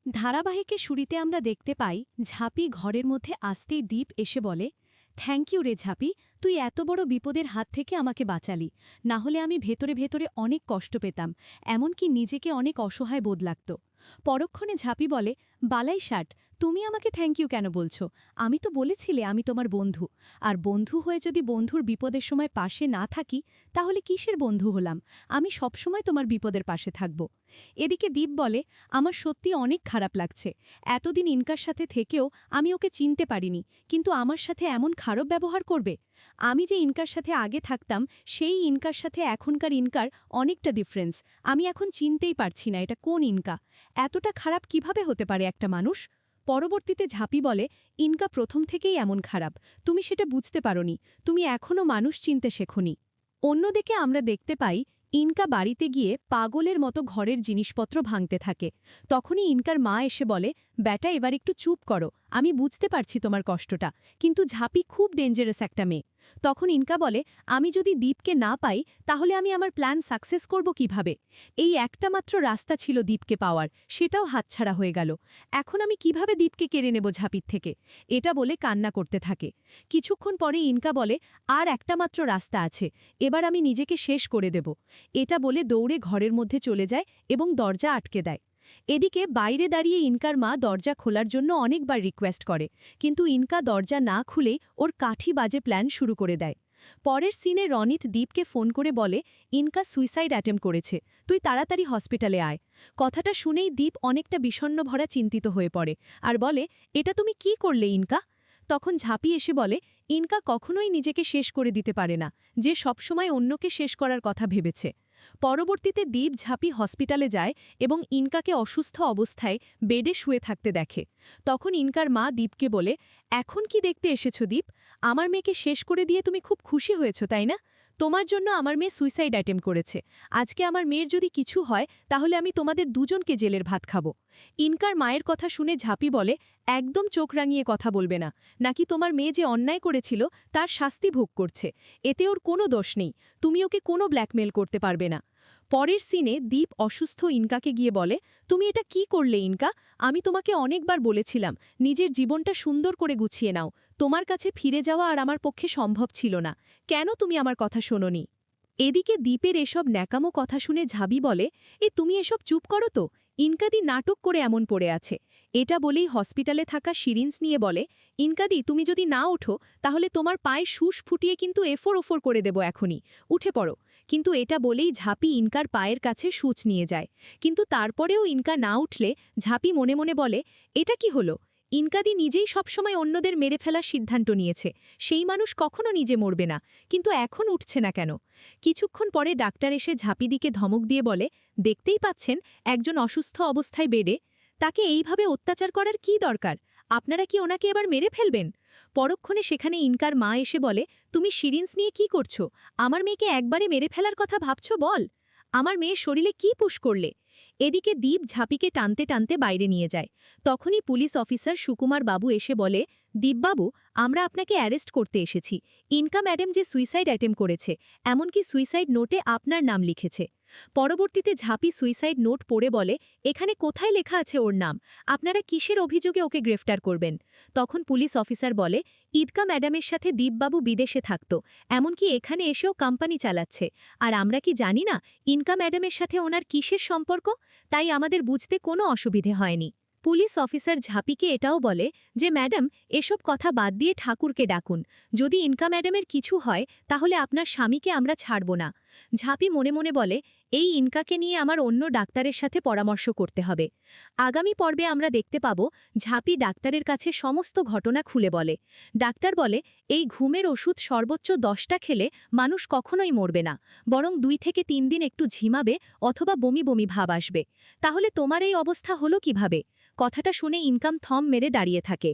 ধারাবাহিকের শুরুতে আমরা দেখতে পাই ঝাঁপি ঘরের মধ্যে আসতেই দীপ এসে বলে, থ্যাংক ইউ রে ঝাঁপি, তুই এত বড় বিপদের হাত থেকে আমাকে বাঁচালি, না হলে আমি ভেতরে ভেতরে অনেক কষ্ট পেতাম, এমনকি নিজেকে অনেক অসহায় বোধ লাগত। পরক্ষণে ঝাঁপি বলে, বালাই ষাট, তুমি আমাকে থ্যাংক ইউ কেন বলছো? আমি তো বলেছিলে আমি তোমার বন্ধু, আর বন্ধু হয়ে যদি বন্ধুর বিপদের সময় পাশে না থাকি তাহলে কিসের বন্ধু হলাম? আমি সবসময় তোমার বিপদের পাশে থাকব। এদিকে দীপ বলে, আমার সত্যি অনেক খারাপ লাগছে, এতদিন ইনকার সাথে থেকেও আমি ওকে চিনতে পারিনি, কিন্তু আমার সাথে এমন খারাপ ব্যবহার করবে? আমি যে ইনকার সাথে আগে থাকতাম সেই ইনকার সাথে এখনকার ইনকার অনেকটা ডিফারেন্স, আমি এখন চিনতেই পারছি না এটা কোন ইনকা। এতটা খারাপ কিভাবে হতে পারে একটা মানুষ? পরবর্তীতে ঝাঁপি বলে, ইনকা প্রথম থেকেই এমন খারাপ, তুমি সেটা বুঝতে পারোনি, তুমি এখনও মানুষ চিনতে শেখোনি। অন্যদিকে আমরা দেখতে পাই ইনকা বাড়িতে গিয়ে পাগলের মতো ঘরের জিনিসপত্র ভাঙতে থাকে। তখনই ইনকার মা এসে বলে, ব্যাটা এবার একটু চুপ করো, আমি বুঝতে পারছি তোমার কষ্টটা, কিন্তু ঝাঁপি খুব ডেঞ্জারাস একটা মেয়ে। তখন ইনকা বলে, আমি যদি দীপকে না পাই তাহলে আমি আমার প্ল্যান সাকসেস করব কিভাবে? এই একটা মাত্র রাস্তা ছিল দীপকে পাওয়ার, সেটাও হাতছাড়া হয়ে গেল। এখন আমি কিভাবে দীপকে কেড়ে নেব ঝাঁপির থেকে? এটা বলে কান্না করতে থাকে। কিছুক্ষণ পরে ইনকা বলে, আর একটা মাত্র রাস্তা আছে, এবার আমি নিজেকে শেষ করে দেব। এটা বলে দৌড়ে ঘরের মধ্যে চলে যায় এবং দরজা আটকে দেয়। এদিকে বাইরে দাঁড়িয়ে ইনকার মা দরজা খোলার জন্য অনেকবার রিকোয়েস্ট করে, কিন্তু ইনকা দরজা না খুলে ওর কাঠি বাজে প্ল্যান শুরু করে দেয়। পরের সিনে রনিত দীপকে ফোন করে বলে, ইনকা সুইসাইড অ্যাটেম্প করেছে, তুই তাড়াতাড়ি হসপিটালে আয়। কথাটা শুনেই দীপ অনেকটা বিষণ্ণ ভরা চিন্তিত হয়ে পড়ে আর বলে, এটা তুমি কি করলে ইনকা? তখন ঝাঁপি এসে বলে, ইনকা কখনোই নিজেকে শেষ করে দিতে পারে না, যে সবসময় অন্যকে শেষ করার কথা ভেবেছে। পরবর্তীতে দীপ ঝাঁপি হসপিটালে যায় এবং ইনকাকে অসুস্থ অবস্থায় বেডে শুয়ে থাকতে দেখে। তখন ইনকার মা দীপকে বলে, এখন কি দেখতে এসেছো দীপ? আমার মেয়েকে শেষ করে দিয়ে তুমি খুব খুশি হয়েছ তাই না? তোমার জন্য আমার মেয়ে সুইসাইড অ্যাটেম্প করেছে, আজকে আমার মেয়ের যদি কিছু হয় তাহলে আমি তোমাদের দুজনকে জেলের ভাত খাবো। ইনকার মায়ের কথা শুনে ঝাঁপি বলে, একদম চোখ রাঙিয়ে কথা বলবে না, নাকি তোমার মেয়ে যে অন্যায় করেছিল তার শাস্তি ভোগ করছে, এতে ওর কোনো দোষ নেই, তুমি ওকে কোনো ব্ল্যাকমেল করতে পারবে না। পরের সিনে দীপ অসুস্থ ইনকাকে গিয়ে বলে, তুমি এটা কি করলে ইনকা? আমি তোমাকে অনেকবার বলেছিলাম নিজের জীবনটা সুন্দর করে গুছিয়ে নাও, তোমার কাছে ফিরে যাওয়া আর আমার পক্ষে সম্ভব ছিল না, কেন তুমি আমার কথা শোনোনি? এদিকে দীপের এসব ন্যাকামো কথা শুনে ঝাবি বলে, তুমি এসব চুপ করো তো, ইনকাদি নাটক করে এমন পড়ে আছে। এটা বলেই হসপিটালে থাকা সিরিঞ্জ নিয়ে বলে, ইনকাদি তুমি যদি না ওঠো তাহলে তোমার পায়ে শুষ ফুটিয়ে কিন্তু এফোর ওফোর করে দেব এখনই, উঠে পড়ো। কিন্তু এটা বলেই ঝাঁপি ইনকার পায়ের কাছে সূচ নিয়ে যায়, কিন্তু তারপরেও ইনকা না উঠলে ঝাঁপি মনে মনে বলে, এটা কি হলো? ইনকাদি নিজেই সবসময় অন্যদের মেরে ফেলার সিদ্ধান্ত নিয়েছে, সেই মানুষ কখনো নিজে মরবে না, কিন্তু এখন উঠছে না কেন? কিছুক্ষণ পরে ডাক্তার এসে ঝাঁপিদিকে ধমক দিয়ে বলে, দেখতেই পাচ্ছেন একজন অসুস্থ অবস্থায় বেডে, তাকে এইভাবে অত্যাচার করার কি দরকার? আপনারা কি ওনাকে এবার মেরে ফেলবেন? পরক্ষণে সেখানে ইনকার মা এসে বলে, তুমি সিরিঞ্জ নিয়ে কি করছো? আমার মেয়েকে একবারে মেরে ফেলার কথা ভাবছো? বল, আমার মেয়ের শরীরে কি পুশ করলে? এদিকে দীপ ঝাঁপিকে টানতে টানতে বাইরে নিয়ে যায়। তখনই পুলিশ অফিসার সুকুমার বাবু এসে বলে, দীপবাবু, আমরা আপনাকে অ্যারেস্ট করতে এসেছি, ইনকা ম্যাডাম যে সুইসাইড অ্যাটেম্প করেছে, এমনকি সুইসাইড নোটে আপনার নাম লিখেছে। পরবর্তীতে ঝাঁপি সুইসাইড নোট পড়ে বলে, এখানে কোথায় লেখা আছে ওর নাম? আপনারা কিসের অভিযোগে ওকে গ্রেফতার করবেন? তখন পুলিশ অফিসার বলে, ঈদকা ম্যাডামের সাথে দীপবাবু বিদেশে থাকত, এমনকি এখানে এসেও কোম্পানি চালাচ্ছে, আর আমরা কি জানি না ইনকা ম্যাডামের সাথে ওনার কিসের সম্পর্ক? তাই আমাদের বুঝতে কোনো অসুবিধে হয়নি। পুলিশ অফিসার ঝাঁপিকে এটাও বলে যে, ম্যাডাম, এসব কথা বাদ দিয়ে ঠাকুরকে ডাকুন, যদি ইনকা ম্যাডামের কিছু হয় তাহলে আপনার স্বামীকে আমরা ছাড়ব না। ঝাঁপি মনে মনে বলে, এই ইনকাকে নিয়ে আমার অন্য ডাক্তারের সাথে পরামর্শ করতে হবে। আগামী পর্বে আমরা দেখতে পাব ঝাঁপি ডাক্তারের কাছে সমস্ত ঘটনা খুলে বলে। ডাক্তার বলে, এই ঘুমের ওষুধ সর্বোচ্চ 10টা খেলে মানুষ কখনোই মরবে না, বরং 2 থেকে 3 দিন একটু ঝিমাবে অথবা বমি বমি ভাব আসবে। তাহলে তোমার এই অবস্থা হলো কিভাবে? কথাটা শুনে ইনকাম থম মেরে দাঁড়িয়ে থাকে।